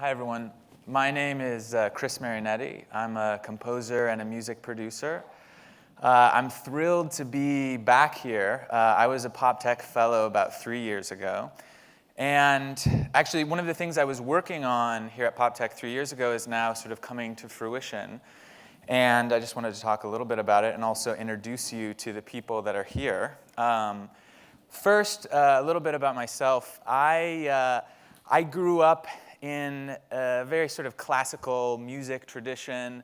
Hi, everyone. My name is Chris Marianetti. I'm a composer and a music producer. I'm thrilled to be back here. I was a PopTech fellow about 3 years ago. And actually, one of the things I was working on here at PopTech 3 years ago is now sort of coming to fruition. And I just wanted to talk a little bit about it and also introduce you to the people that are here. First, a little bit about myself. I grew up in a very sort of classical music tradition.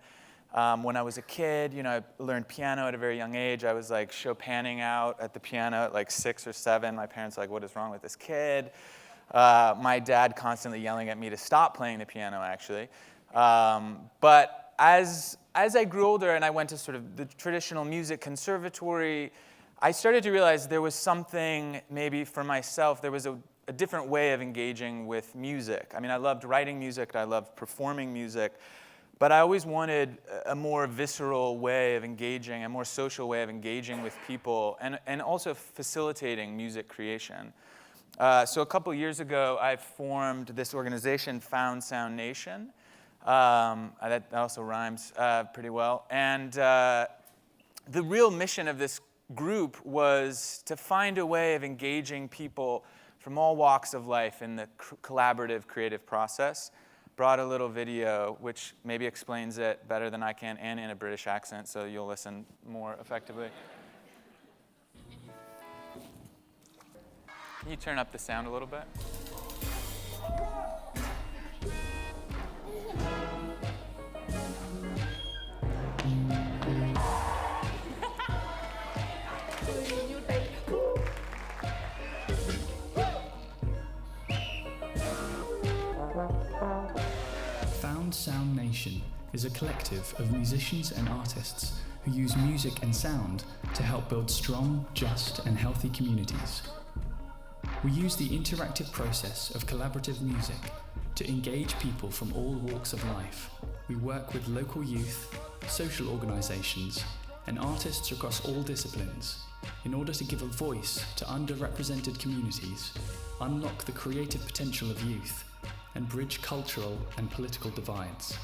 When I was a kid, I learned piano at a very young age. I was like Chopining out at the piano at like 6 or 7. My parents were like, what is wrong with this kid? My dad constantly yelling at me to stop playing the piano, actually. But as I grew older and I went to sort of the traditional music conservatory, I started to realize there was something maybe for myself. There was a different way of engaging with music. I mean, I loved writing music, I loved performing music, but I always wanted a more visceral way of engaging, a more social way of engaging with people, and also facilitating music creation. So a couple years ago, I formed this organization, Found Sound Nation. That also rhymes pretty well. And the real mission of this group was to find a way of engaging people from all walks of life in the collaborative creative process. Brought a little video which maybe explains it better than I can and in a British accent, so you'll listen more effectively. Can you turn up the sound a little bit? Found Sound Nation is a collective of musicians and artists who use music and sound to help build strong, just, and healthy communities. We use the interactive process of collaborative music to engage people from all walks of life. We work with local youth, social organizations, and artists across all disciplines in order to give a voice to underrepresented communities, unlock the creative potential of youth, and bridge cultural and political divides.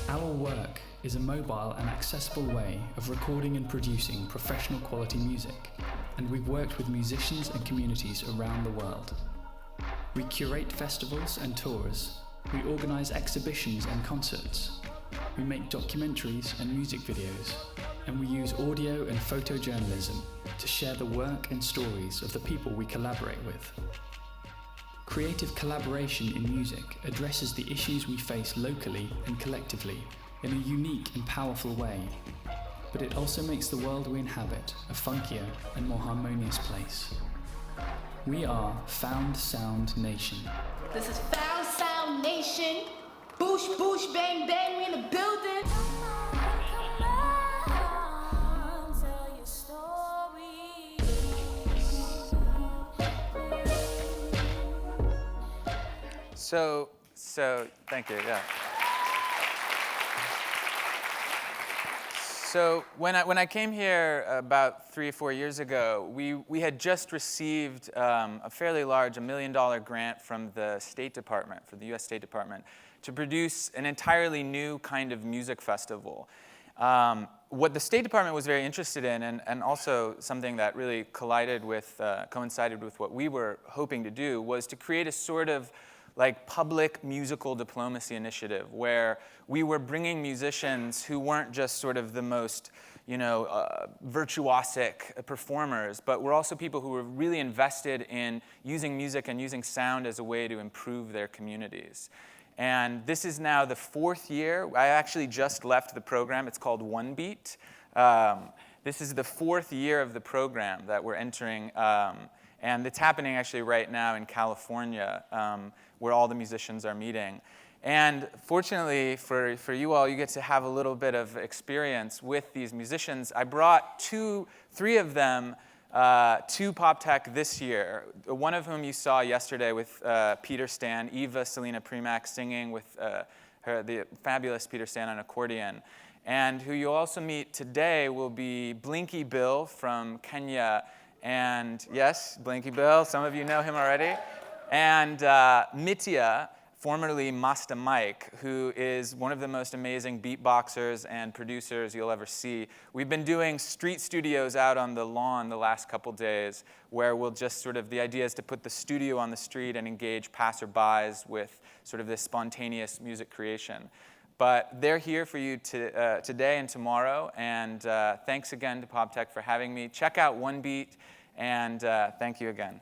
Our work is a mobile and accessible way of recording and producing professional quality music, and we've worked with musicians and communities around the world. We curate festivals and tours, we organize exhibitions and concerts, we make documentaries and music videos, and we use audio and photojournalism to share the work and stories of the people we collaborate with. Creative collaboration in music addresses the issues we face locally and collectively in a unique and powerful way, but it also makes the world we inhabit a funkier and more harmonious place. We are Found Sound Nation. This is Found Sound Nation. Boosh, boosh, bang, bang, we in the building. So thank you, yeah. So when I came here about 3 or 4 years ago, we had just received a fairly large $1 million grant from the State Department, for the US State Department, to produce an entirely new kind of music festival. What the State Department was very interested in, and also something that really coincided with what we were hoping to do, was to create a sort of like public musical diplomacy initiative where we were bringing musicians who weren't just sort of the most, virtuosic performers, but were also people who were really invested in using music and using sound as a way to improve their communities. And this is now the 4th year. I actually just left the program. It's called OneBeat. This is the 4th year of the program that we're entering. And it's happening actually right now in California, where all the musicians are meeting. And fortunately for you all, you get to have a little bit of experience with these musicians. I brought 3 of them to PopTech this year, one of whom you saw yesterday with Peter Stan, Eva Selena Primack singing with the fabulous Peter Stan on accordion. And who you'll also meet today will be Blinky Bill from Kenya. And yes, Blinky Bill, some of you know him already. And Mitya, formerly Masta Mike, who is one of the most amazing beatboxers and producers you'll ever see. We've been doing street studios out on the lawn the last couple days, where we'll just the idea is to put the studio on the street and engage passerbys with sort of this spontaneous music creation. But they're here for you today and tomorrow, and thanks again to PopTech for having me. Check out OneBeat, and thank you again.